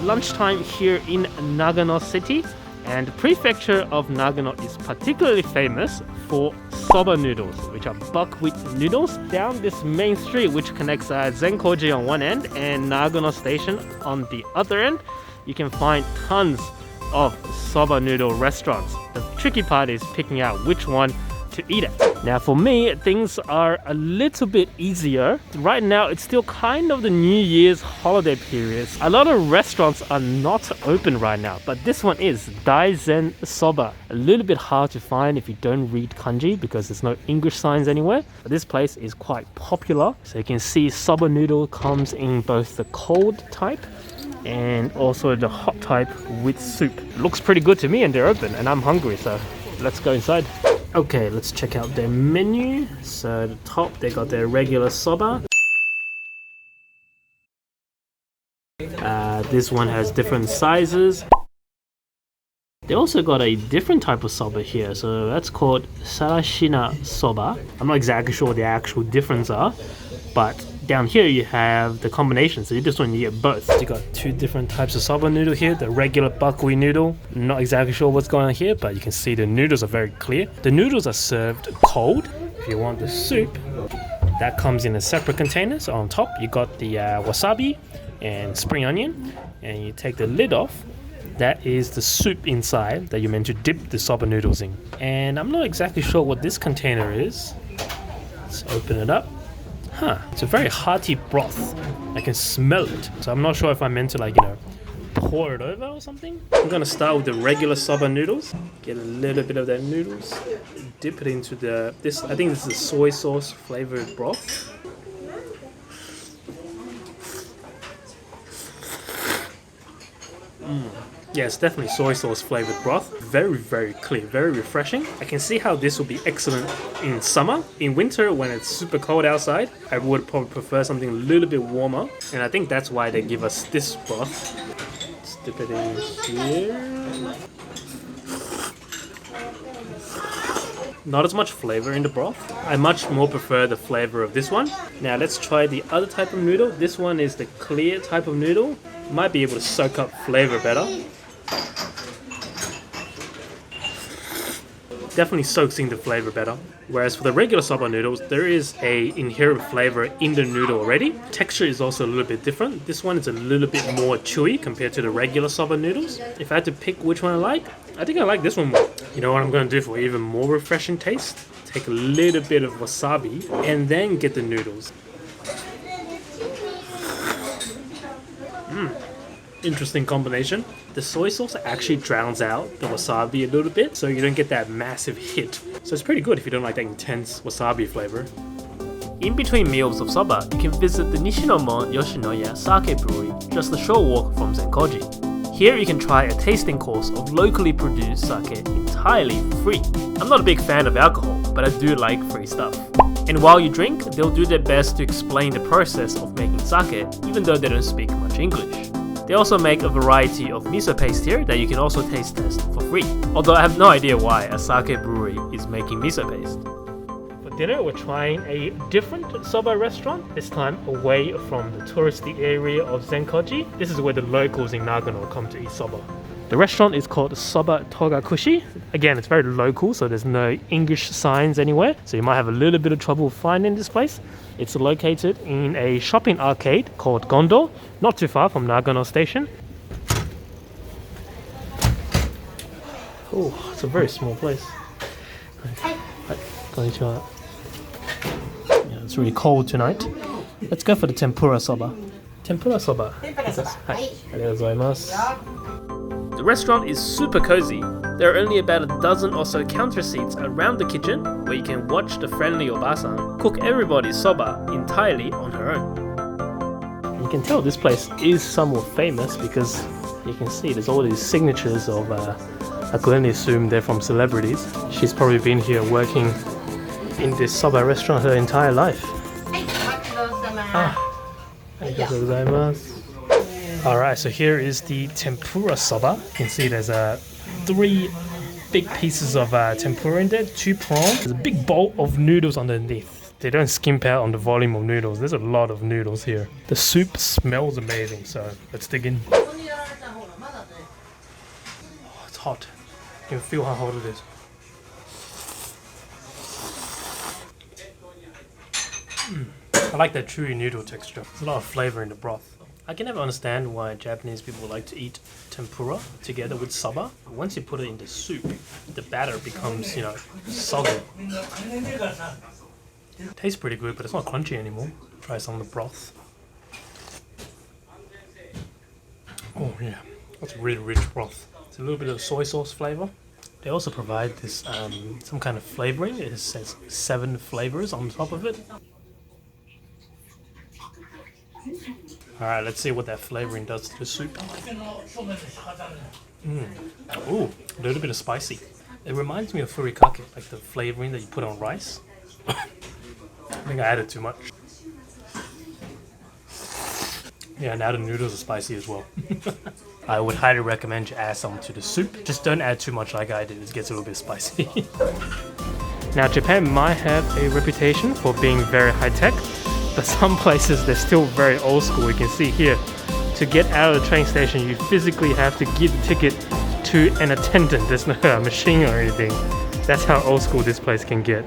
lunchtime here in Nagano City, and the prefecture of Nagano is particularly famous for soba noodles, which are buckwheat noodles. Down this main street, which connects Zenkoji on one end and Nagano Station on the other end, you can find tons of soba noodle restaurants. The tricky part is picking out which one to eat at. Now for me, things are a little bit easier. Right now, it's still kind of the New Year's holiday period. A lot of restaurants are not open right now, but this one is Daizen Soba. A little bit hard to find if you don't read kanji because there's no English signs anywhere. But this place is quite popular. So you can see soba noodle comes in both the cold type and also the hot type with soup. Looks pretty good to me, and they're open and I'm hungry, so let's go inside. Okay, let's check out their menu. So at the top, they got their regular soba. This one has different sizes. They also got a different type of soba here, so that's called Sarashina soba. I'm not exactly sure what the actual difference are, but down here you have the combination, so you just want to get both. You got two different types of soba noodle here. The regular buckwheat noodle, not exactly sure what's going on here, but you can see the noodles are very clear. The noodles are served cold. If you want the soup, that comes in a separate container. So on top you got the wasabi and spring onion, and you take the lid off. That is the soup inside that you're meant to dip the soba noodles in. And I'm not exactly sure what this container is. Let's open it up. It's a very hearty broth. I can smell it. So I'm not sure if I'm meant to pour it over or something. I'm gonna start with the regular soba noodles. Get a little bit of that noodles. Dip it into this. I think this is a soy sauce flavored broth. Yeah, it's definitely soy sauce flavored broth. Very, very clear, very refreshing. I can see how this would be excellent in summer. In winter, when it's super cold outside, I would probably prefer something a little bit warmer. And I think that's why they give us this broth. Let's dip it in here. Not as much flavor in the broth. I much more prefer the flavor of this one. Now let's try the other type of noodle. This one is the clear type of noodle. Might be able to soak up flavor better. Definitely soaks in the flavor better. Whereas for the regular soba noodles, there is a inherent flavor in the noodle already. Texture is also a little bit different. This one is a little bit more chewy compared to the regular soba noodles. If I had to pick which one I think I like this one more. You know what I'm going to do for even more refreshing taste? Take a little bit of wasabi and then get the noodles. Interesting combination. The soy sauce actually drowns out the wasabi a little bit, so you don't get that massive hit. So it's pretty good if you don't like that intense wasabi flavor. In between meals of soba, you can visit the Nishinomon Yoshinoya Sake Brewery, just a short walk from Zenkoji. Here you can try a tasting course of locally produced sake entirely free. I'm not a big fan of alcohol, but I do like free stuff. And while you drink, they'll do their best to explain the process of making sake, even though they don't speak much English. They also make a variety of miso paste here that you can also taste test for free. Although I have no idea why a sake brewery is making miso paste. For dinner, we're trying a different soba restaurant, this time away from the touristy area of Zenkoji. This is where the locals in Nagano come to eat soba. The restaurant is called Sobadokoro Togakushi. Again, it's very local, so there's no English signs anywhere, so you might have a little bit of trouble finding this place. It's located in a shopping arcade called Gondo, not too far from Nagano Station. Oh, it's a very small place. Konnichiwa. Yeah, it's really cold tonight. Let's go for the tempura soba. Tempura soba. Hi. The restaurant is super cozy. There are only about a dozen or so counter seats around the kitchen where you can watch the friendly obasan cook everybody's soba entirely on her own. You can tell this place is somewhat famous because you can see there's all these signatures of, I can only assume they're from celebrities. She's probably been here working in this soba restaurant her entire life. Alright, so here is the tempura soba. You can see there's 3 big pieces of tempura in there, 2 prawns. There's a big bowl of noodles underneath. They don't skimp out on the volume of noodles. There's a lot of noodles here. The soup smells amazing, so let's dig in. It's hot. You can feel how hot it is. I like that chewy noodle texture. There's a lot of flavor in the broth. I can never understand why Japanese people like to eat tempura together with soba. Once you put it in the soup, the batter becomes, soggy. Tastes pretty good, but it's not crunchy anymore. Try some of the broth. Oh yeah, that's really rich broth. It's a little bit of soy sauce flavor. They also provide this some kind of flavoring. It says 7 flavors on top of it. Alright, let's see what that flavoring does to the soup. Ooh, a little bit of spicy. It reminds me of furikake, like the flavoring that you put on rice. I think I added too much. Yeah, now the noodles are spicy as well. I would highly recommend you add some to the soup. Just don't add too much like I did, it gets a little bit spicy. Now, Japan might have a reputation for being very high-tech, but some places they're still very old school. You can see here, to get out of the train station, you physically have to give the ticket to an attendant. There's no machine or anything. That's how old school this place can get.